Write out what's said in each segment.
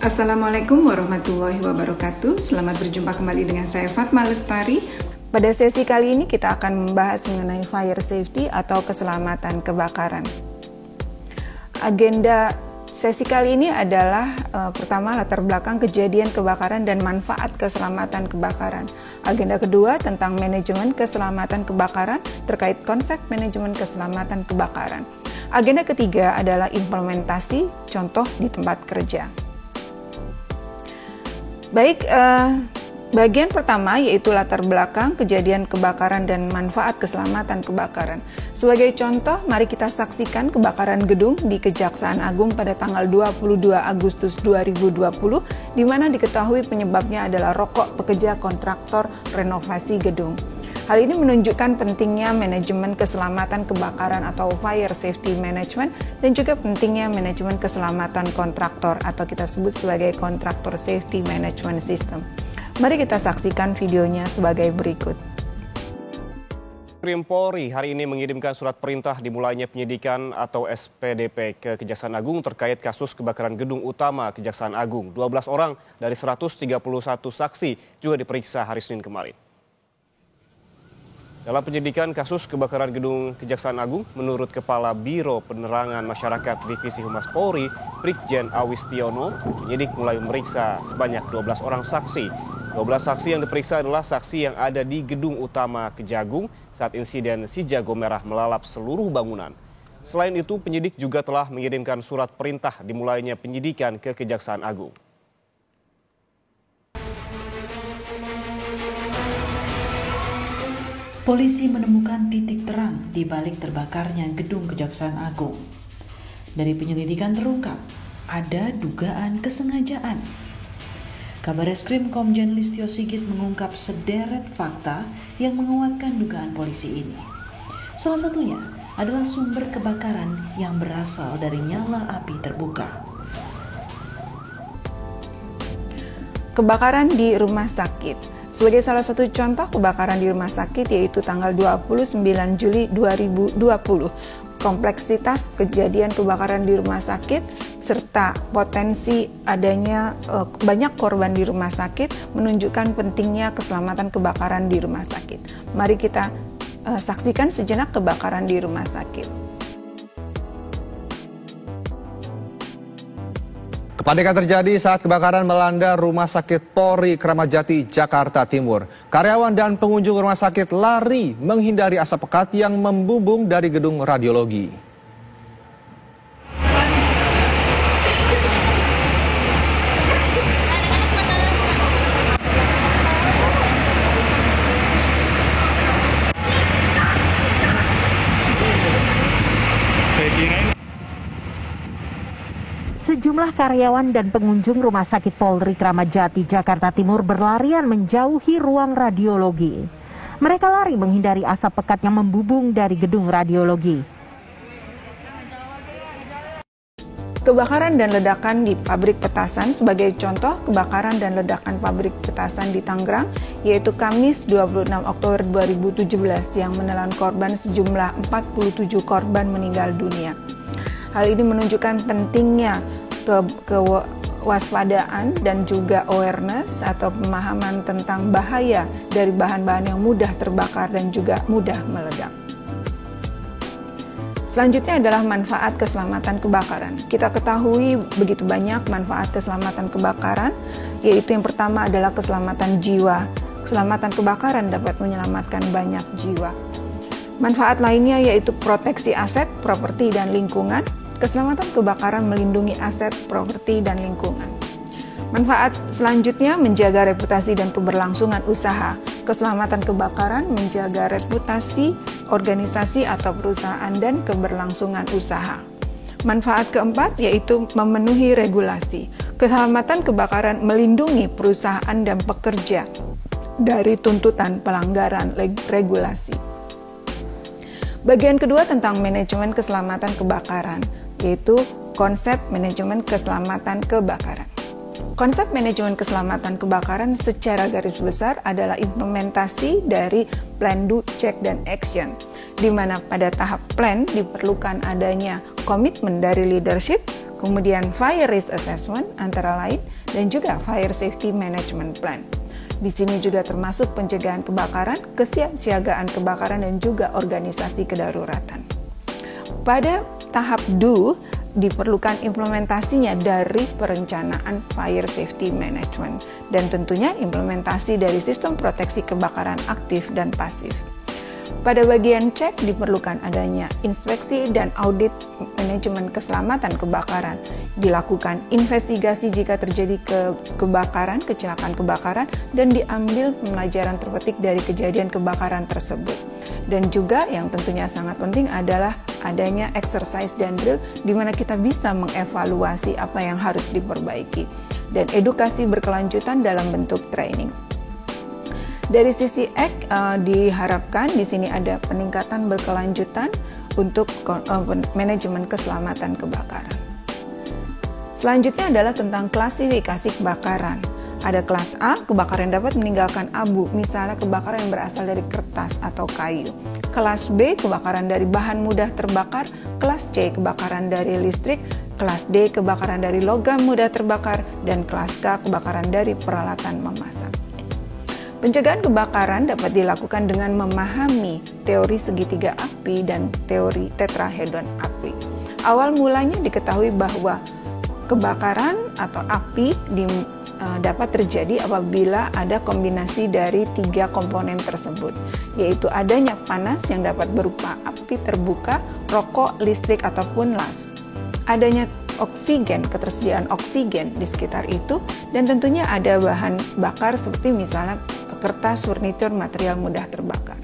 Assalamualaikum warahmatullahi wabarakatuh. Selamat berjumpa kembali dengan saya Fatma Lestari. Pada sesi kali ini kita akan membahas mengenai fire safety atau keselamatan kebakaran. Agenda sesi kali ini adalah pertama latar belakang kejadian kebakaran dan manfaat keselamatan kebakaran. Agenda kedua tentang manajemen keselamatan kebakaran terkait konsep manajemen keselamatan kebakaran. Agenda ketiga adalah implementasi contoh di tempat kerja. Baik, bagian pertama yaitu latar belakang kejadian kebakaran dan manfaat keselamatan kebakaran. Sebagai contoh, mari kita saksikan kebakaran gedung di Kejaksaan Agung pada tanggal 22 Agustus 2020, di mana diketahui penyebabnya adalah rokok pekerja kontraktor renovasi gedung. Hal ini menunjukkan pentingnya manajemen keselamatan kebakaran atau fire safety management dan juga pentingnya manajemen keselamatan kontraktor atau kita sebut sebagai kontraktor safety management system. Mari kita saksikan videonya sebagai berikut. Krim Polri hari ini mengirimkan surat perintah dimulainya penyidikan atau SPDP ke Kejaksaan Agung terkait kasus kebakaran gedung utama Kejaksaan Agung. 12 orang dari 131 saksi juga diperiksa hari Senin kemarin. Dalam penyidikan kasus kebakaran gedung Kejaksaan Agung, menurut Kepala Biro Penerangan Masyarakat Divisi Humas Polri, Brigjen Awistiono, penyidik mulai memeriksa sebanyak 12 orang saksi. 12 saksi yang diperiksa adalah saksi yang ada di gedung utama Kejagung saat insiden si jago merah melalap seluruh bangunan. Selain itu, penyidik juga telah mengirimkan surat perintah dimulainya penyidikan ke Kejaksaan Agung. Polisi menemukan titik terang di balik terbakarnya gedung Kejaksaan Agung. Dari penyelidikan terungkap, ada dugaan kesengajaan. Kabareskrim Komjen Listio Sigit mengungkap sederet fakta yang menguatkan dugaan polisi ini. Salah satunya adalah sumber kebakaran yang berasal dari nyala api terbuka. Kebakaran di rumah sakit. Sebagai salah satu contoh kebakaran di rumah sakit yaitu tanggal 29 Juli 2020. Kompleksitas kejadian kebakaran di rumah sakit serta potensi adanya banyak korban di rumah sakit menunjukkan pentingnya keselamatan kebakaran di rumah sakit. Mari kita saksikan sejenak kebakaran di rumah sakit. Kepanikan terjadi saat kebakaran melanda Rumah Sakit Polri Kramat Jati, Jakarta Timur. Karyawan dan pengunjung rumah sakit lari menghindari asap pekat yang membumbung dari gedung radiologi. Sejumlah karyawan dan pengunjung Rumah Sakit Polri Kramat Jati, Jakarta Timur berlarian menjauhi ruang radiologi. Mereka lari menghindari asap pekat yang membubung dari gedung radiologi. Kebakaran dan ledakan di pabrik petasan sebagai contoh kebakaran dan ledakan pabrik petasan di Tangerang, yaitu Kamis 26 Oktober 2017 yang menelan korban sejumlah 47 korban meninggal dunia. Hal ini menunjukkan pentingnya kewaspadaan dan juga awareness atau pemahaman tentang bahaya dari bahan-bahan yang mudah terbakar dan juga mudah meledak. Selanjutnya adalah manfaat keselamatan kebakaran. Kita ketahui begitu banyak manfaat keselamatan kebakaran, yaitu yang pertama adalah keselamatan jiwa. Keselamatan kebakaran dapat menyelamatkan banyak jiwa. Manfaat lainnya yaitu proteksi aset, properti, dan lingkungan. Keselamatan kebakaran melindungi aset, properti, dan lingkungan. Manfaat selanjutnya menjaga reputasi dan keberlangsungan usaha. Keselamatan kebakaran menjaga reputasi organisasi atau perusahaan dan keberlangsungan usaha. Manfaat keempat yaitu memenuhi regulasi. Keselamatan kebakaran melindungi perusahaan dan pekerja dari tuntutan pelanggaran regulasi. Bagian kedua tentang manajemen keselamatan kebakaran, yaitu konsep manajemen keselamatan kebakaran. Konsep manajemen keselamatan kebakaran secara garis besar adalah implementasi dari plan, do, check, dan action, di mana pada tahap plan diperlukan adanya komitmen dari leadership, kemudian Fire Risk Assessment antara lain, dan juga Fire Safety Management Plan. Di sini juga termasuk pencegahan kebakaran, kesiapsiagaan kebakaran, dan juga organisasi kedaruratan. Pada tahap do, diperlukan implementasinya dari perencanaan Fire Safety Management, dan tentunya implementasi dari sistem proteksi kebakaran aktif dan pasif. Pada bagian cek diperlukan adanya inspeksi dan audit manajemen keselamatan kebakaran, dilakukan investigasi jika terjadi kebakaran, kecelakaan kebakaran, dan diambil pelajaran terpetik dari kejadian kebakaran tersebut. Dan juga yang tentunya sangat penting adalah adanya exercise dan drill di mana kita bisa mengevaluasi apa yang harus diperbaiki, dan edukasi berkelanjutan dalam bentuk training. Dari sisi diharapkan di sini ada peningkatan berkelanjutan untuk manajemen keselamatan kebakaran. Selanjutnya adalah tentang klasifikasi kebakaran. Ada kelas A, kebakaran dapat meninggalkan abu, misalnya kebakaran yang berasal dari kertas atau kayu. Kelas B, kebakaran dari bahan mudah terbakar. Kelas C, kebakaran dari listrik. Kelas D, kebakaran dari logam mudah terbakar. Dan kelas K, kebakaran dari peralatan memasak. Pencegahan kebakaran dapat dilakukan dengan memahami teori segitiga api dan teori tetrahedron api. Awal mulanya diketahui bahwa kebakaran atau api dapat terjadi apabila ada kombinasi dari 3 komponen tersebut, yaitu adanya panas yang dapat berupa api terbuka, rokok, listrik, ataupun las. Adanya oksigen, ketersediaan oksigen di sekitar itu, dan tentunya ada bahan bakar seperti misalnya kertas, furnitur, material mudah terbakar.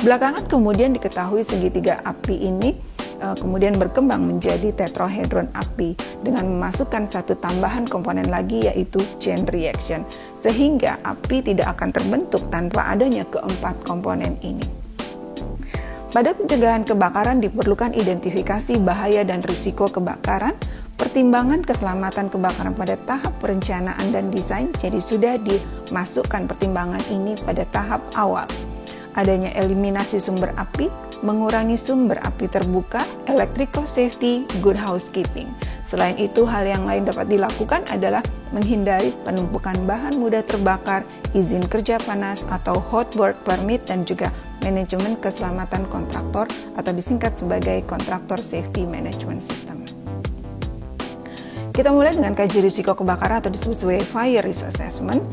Belakangan kemudian diketahui segitiga api ini kemudian berkembang menjadi tetrahedron api dengan memasukkan satu tambahan komponen lagi, yaitu chain reaction, sehingga api tidak akan terbentuk tanpa adanya keempat komponen ini. Pada pencegahan kebakaran diperlukan identifikasi bahaya dan risiko kebakaran, pertimbangan keselamatan kebakaran pada tahap perencanaan dan desain, jadi sudah dimasukkan pertimbangan ini pada tahap awal. Adanya eliminasi sumber api, mengurangi sumber api terbuka, electrical safety, good housekeeping. Selain itu, hal yang lain dapat dilakukan adalah menghindari penumpukan bahan mudah terbakar, izin kerja panas atau hot work permit, dan juga manajemen keselamatan kontraktor atau disingkat sebagai kontraktor safety management system. Kita mulai dengan kaji risiko kebakaran atau disebut sebagai Fire Risk Assessment.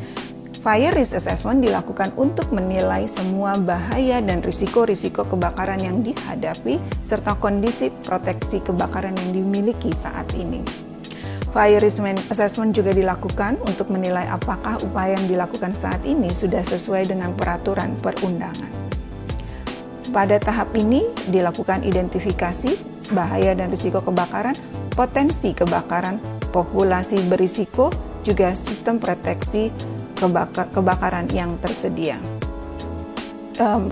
Fire Risk Assessment dilakukan untuk menilai semua bahaya dan risiko-risiko kebakaran yang dihadapi serta kondisi proteksi kebakaran yang dimiliki saat ini. Fire Risk Assessment juga dilakukan untuk menilai apakah upaya yang dilakukan saat ini sudah sesuai dengan peraturan perundangan. Pada tahap ini dilakukan identifikasi bahaya dan risiko kebakaran, potensi kebakaran, populasi berisiko, juga sistem proteksi kebakaran yang tersedia.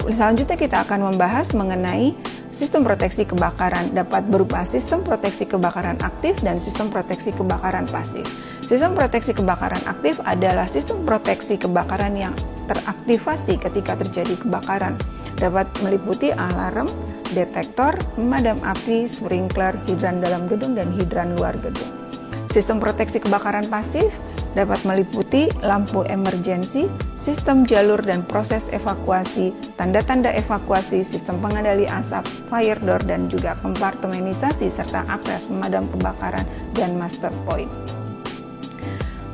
Selanjutnya kita akan membahas mengenai sistem proteksi kebakaran dapat berupa sistem proteksi kebakaran aktif dan sistem proteksi kebakaran pasif. Sistem proteksi kebakaran aktif adalah sistem proteksi kebakaran yang teraktivasi ketika terjadi kebakaran. Dapat meliputi alarm, detektor, pemadam api, sprinkler, hidran dalam gedung, dan hidran luar gedung. Sistem proteksi kebakaran pasif dapat meliputi lampu emergensi, sistem jalur dan proses evakuasi, tanda-tanda evakuasi, sistem pengendali asap, fire door, dan juga kompartemenisasi serta akses pemadam kebakaran dan master point.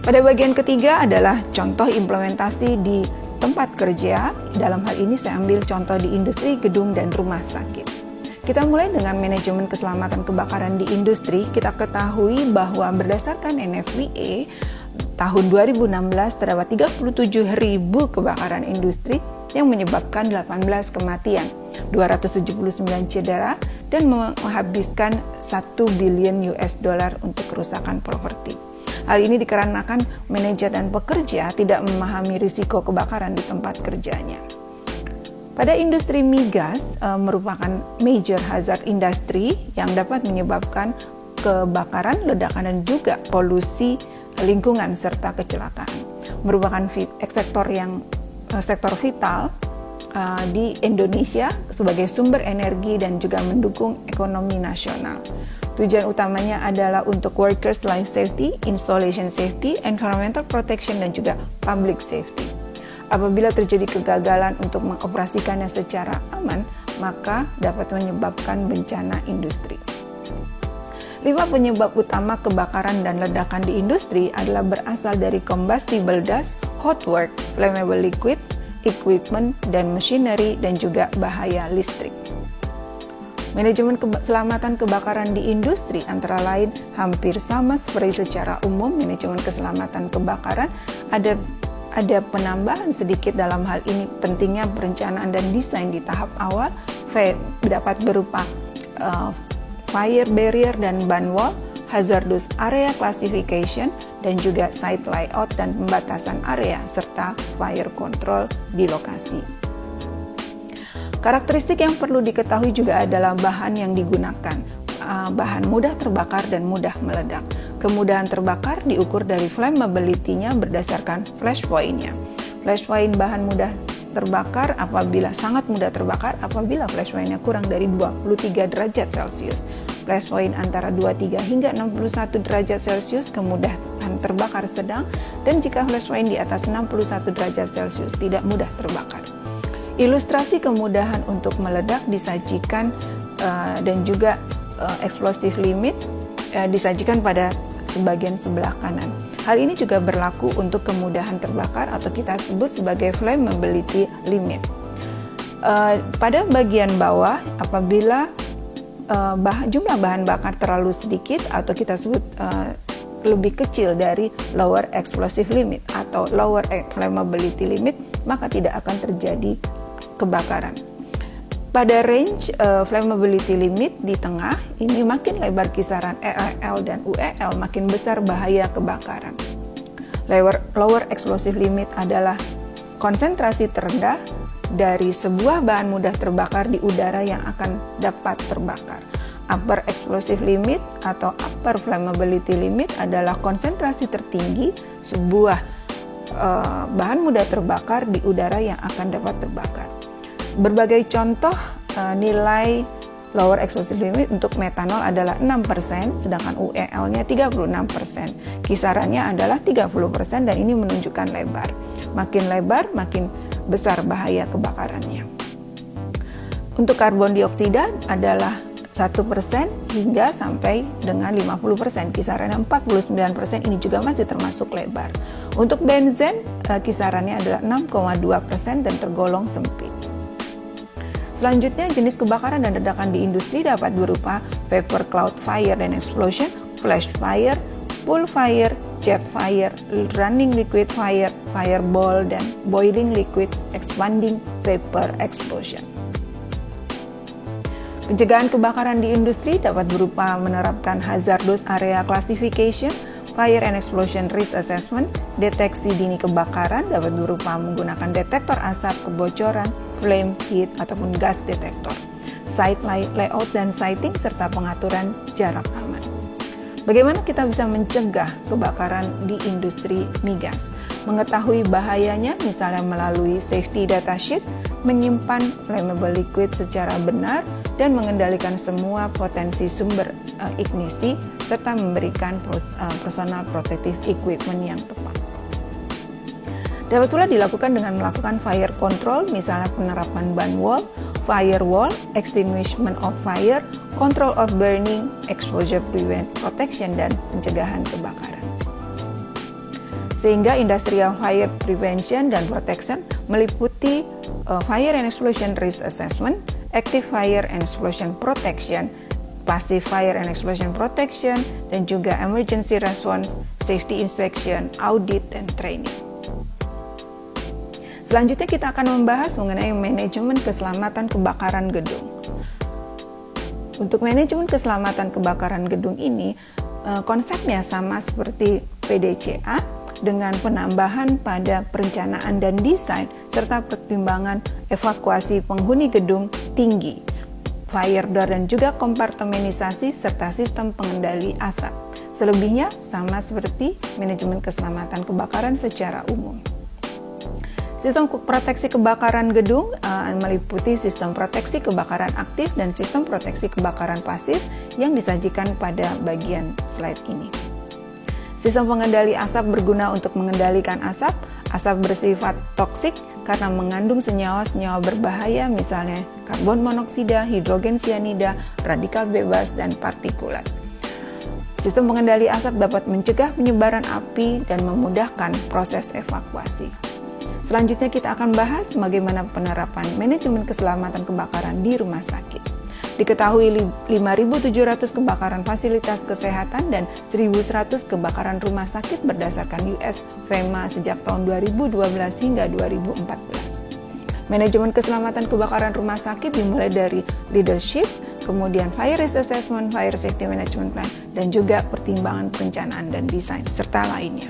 Pada bagian ketiga adalah contoh implementasi di tempat kerja. Dalam hal ini saya ambil contoh di industri, gedung, dan rumah sakit. Kita mulai dengan manajemen keselamatan kebakaran di industri. Kita ketahui bahwa berdasarkan NFPA tahun 2016 terdapat 37.000 kebakaran industri yang menyebabkan 18 kematian, 279 cedera, dan menghabiskan $1 billion untuk kerusakan properti. Hal ini dikarenakan manajer dan pekerja tidak memahami risiko kebakaran di tempat kerjanya. Pada industri migas merupakan major hazard industry yang dapat menyebabkan kebakaran, ledakan, dan juga polusi lingkungan serta kecelakaan. Merupakan sektor vital di Indonesia sebagai sumber energi dan juga mendukung ekonomi nasional. Tujuan utamanya adalah untuk workers life safety, installation safety, environmental protection, dan juga public safety. Apabila terjadi kegagalan untuk mengoperasikannya secara aman, maka dapat menyebabkan bencana industri. 5 penyebab utama kebakaran dan ledakan di industri adalah berasal dari combustible dust, hot work, flammable liquid, equipment dan machinery, dan juga bahaya listrik. Manajemen keselamatan kebakaran di industri antara lain hampir sama seperti secara umum manajemen keselamatan kebakaran. Ada penambahan sedikit dalam hal ini. Pentingnya perencanaan dan desain di tahap awal dapat berupa fire barrier dan ban wall, hazardous area classification, dan juga site layout dan pembatasan area, serta fire control di lokasi. Karakteristik yang perlu diketahui juga adalah bahan yang digunakan. Bahan mudah terbakar dan mudah meledak. Kemudahan terbakar diukur dari flammability-nya berdasarkan flash point-nya. Flash point bahan mudah terbakar sangat mudah terbakar apabila flash point-nya kurang dari 23 derajat Celcius. Flash point antara 23 hingga 61 derajat Celcius kemudahan terbakar sedang, dan jika flash point di atas 61 derajat Celcius tidak mudah terbakar. Ilustrasi kemudahan untuk meledak disajikan dan juga explosive limit disajikan pada sebagian sebelah kanan. Hal ini juga berlaku untuk kemudahan terbakar atau kita sebut sebagai flammability limit. Pada bagian bawah, apabila jumlah bahan bakar terlalu sedikit atau kita sebut lebih kecil dari lower explosive limit atau lower flammability limit, maka tidak akan terjadi kebakaran. Pada range flammability limit di tengah, ini makin lebar kisaran EEL dan UEL, makin besar bahaya kebakaran. Lower explosive limit adalah konsentrasi terendah dari sebuah bahan mudah terbakar di udara yang akan dapat terbakar. Upper explosive limit atau upper flammability limit adalah konsentrasi tertinggi sebuah bahan mudah terbakar di udara yang akan dapat terbakar. Berbagai contoh nilai lower explosive limit untuk metanol adalah 6%, sedangkan UEL-nya 36%. Kisarannya adalah 30% dan ini menunjukkan lebar. Makin lebar, makin besar bahaya kebakarannya. Untuk karbon dioksida adalah 1% hingga sampai dengan 50%. Kisarannya 49%, ini juga masih termasuk lebar. Untuk benzen, kisarannya adalah 6,2% dan tergolong sempit. Selanjutnya, jenis kebakaran dan ledakan di industri dapat berupa vapor cloud fire and explosion, flash fire, pool fire, jet fire, running liquid fire, fireball, dan boiling liquid expanding vapor explosion. Pencegahan kebakaran di industri dapat berupa menerapkan hazardous area classification, fire and explosion risk assessment, deteksi dini kebakaran dapat berupa menggunakan detektor asap, kebocoran, flame, heat, ataupun gas detektor, site layout dan siting, serta pengaturan jarak aman. Bagaimana kita bisa mencegah kebakaran di industri migas? Mengetahui bahayanya misalnya melalui safety data sheet, menyimpan flammable liquid secara benar, dan mengendalikan semua potensi sumber ignisi, serta memberikan personal protective equipment yang tepat. Dapat pula dilakukan dengan melakukan fire control, misalnya penerapan ban wall, firewall, extinguishment of fire, control of burning, exposure prevent protection, dan pencegahan kebakaran. Sehingga industrial fire prevention dan protection meliputi fire and explosion risk assessment, active fire and explosion protection, passive fire and explosion protection, dan juga emergency response, safety inspection, audit, dan training. Selanjutnya kita akan membahas mengenai manajemen keselamatan kebakaran gedung. Untuk manajemen keselamatan kebakaran gedung ini, konsepnya sama seperti PDCA dengan penambahan pada perencanaan dan desain serta pertimbangan evakuasi penghuni gedung tinggi, fire door dan juga kompartemenisasi serta sistem pengendali asap. Selebihnya sama seperti manajemen keselamatan kebakaran secara umum. Sistem proteksi kebakaran gedung meliputi sistem proteksi kebakaran aktif dan sistem proteksi kebakaran pasif yang disajikan pada bagian slide ini. Sistem pengendali asap berguna untuk mengendalikan asap. Asap bersifat toksik karena mengandung senyawa-senyawa berbahaya misalnya karbon monoksida, hidrogen sianida, radikal bebas, dan partikulat. Sistem pengendali asap dapat mencegah penyebaran api dan memudahkan proses evakuasi. Selanjutnya kita akan bahas bagaimana penerapan manajemen keselamatan kebakaran di rumah sakit. Diketahui 5.700 kebakaran fasilitas kesehatan dan 1.100 kebakaran rumah sakit berdasarkan US FEMA sejak tahun 2012 hingga 2014. Manajemen keselamatan kebakaran rumah sakit dimulai dari leadership, kemudian fire risk assessment, fire safety management plan, dan juga pertimbangan perencanaan dan desain, serta lainnya.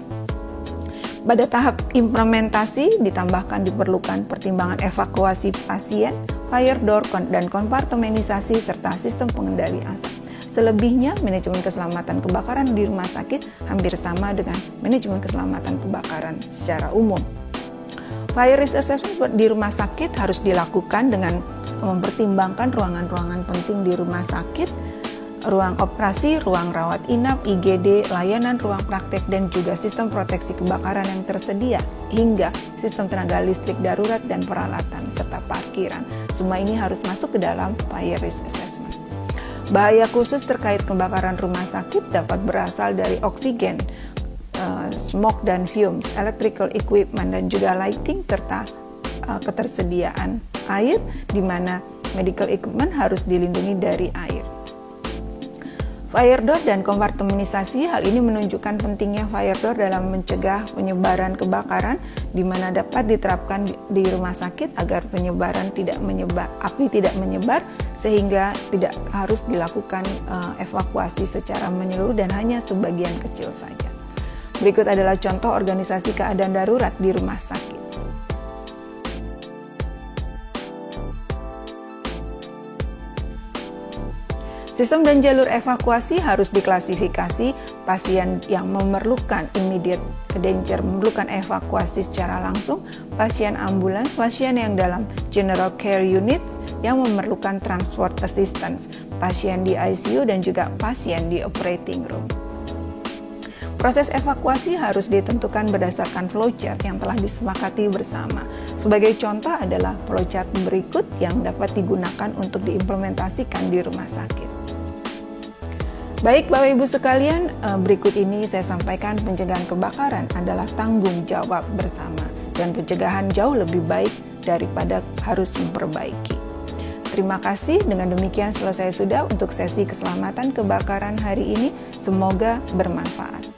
Pada tahap implementasi ditambahkan diperlukan pertimbangan evakuasi pasien, fire door, dan kompartemenisasi serta sistem pengendali asap. Selebihnya, manajemen keselamatan kebakaran di rumah sakit hampir sama dengan manajemen keselamatan kebakaran secara umum. Fire risk assessment di rumah sakit harus dilakukan dengan mempertimbangkan ruangan-ruangan penting di rumah sakit, ruang operasi, ruang rawat inap, IGD, layanan ruang praktek, dan juga sistem proteksi kebakaran yang tersedia, hingga sistem tenaga listrik darurat dan peralatan, serta parkiran. Semua ini harus masuk ke dalam fire risk assessment. Bahaya khusus terkait kebakaran rumah sakit dapat berasal dari oksigen, smoke dan fumes, electrical equipment, dan juga lighting, serta ketersediaan air, di mana medical equipment harus dilindungi dari air. Fire door dan kompartemenisasi, hal ini menunjukkan pentingnya fire door dalam mencegah penyebaran kebakaran, di mana dapat diterapkan di rumah sakit agar api tidak menyebar, sehingga tidak harus dilakukan evakuasi secara menyeluruh dan hanya sebagian kecil saja. Berikut adalah contoh organisasi keadaan darurat di rumah sakit. Sistem dan jalur evakuasi harus diklasifikasi pasien yang memerlukan immediate danger, memerlukan evakuasi secara langsung, pasien ambulans, pasien yang dalam general care unit yang memerlukan transport assistance, pasien di ICU, dan juga pasien di operating room. Proses evakuasi harus ditentukan berdasarkan flowchart yang telah disepakati bersama. Sebagai contoh adalah flowchart berikut yang dapat digunakan untuk diimplementasikan di rumah sakit. Baik Bapak Ibu sekalian, berikut ini saya sampaikan pencegahan kebakaran adalah tanggung jawab bersama dan pencegahan jauh lebih baik daripada harus memperbaiki. Terima kasih, dengan demikian selesai sudah untuk sesi keselamatan kebakaran hari ini. Semoga bermanfaat.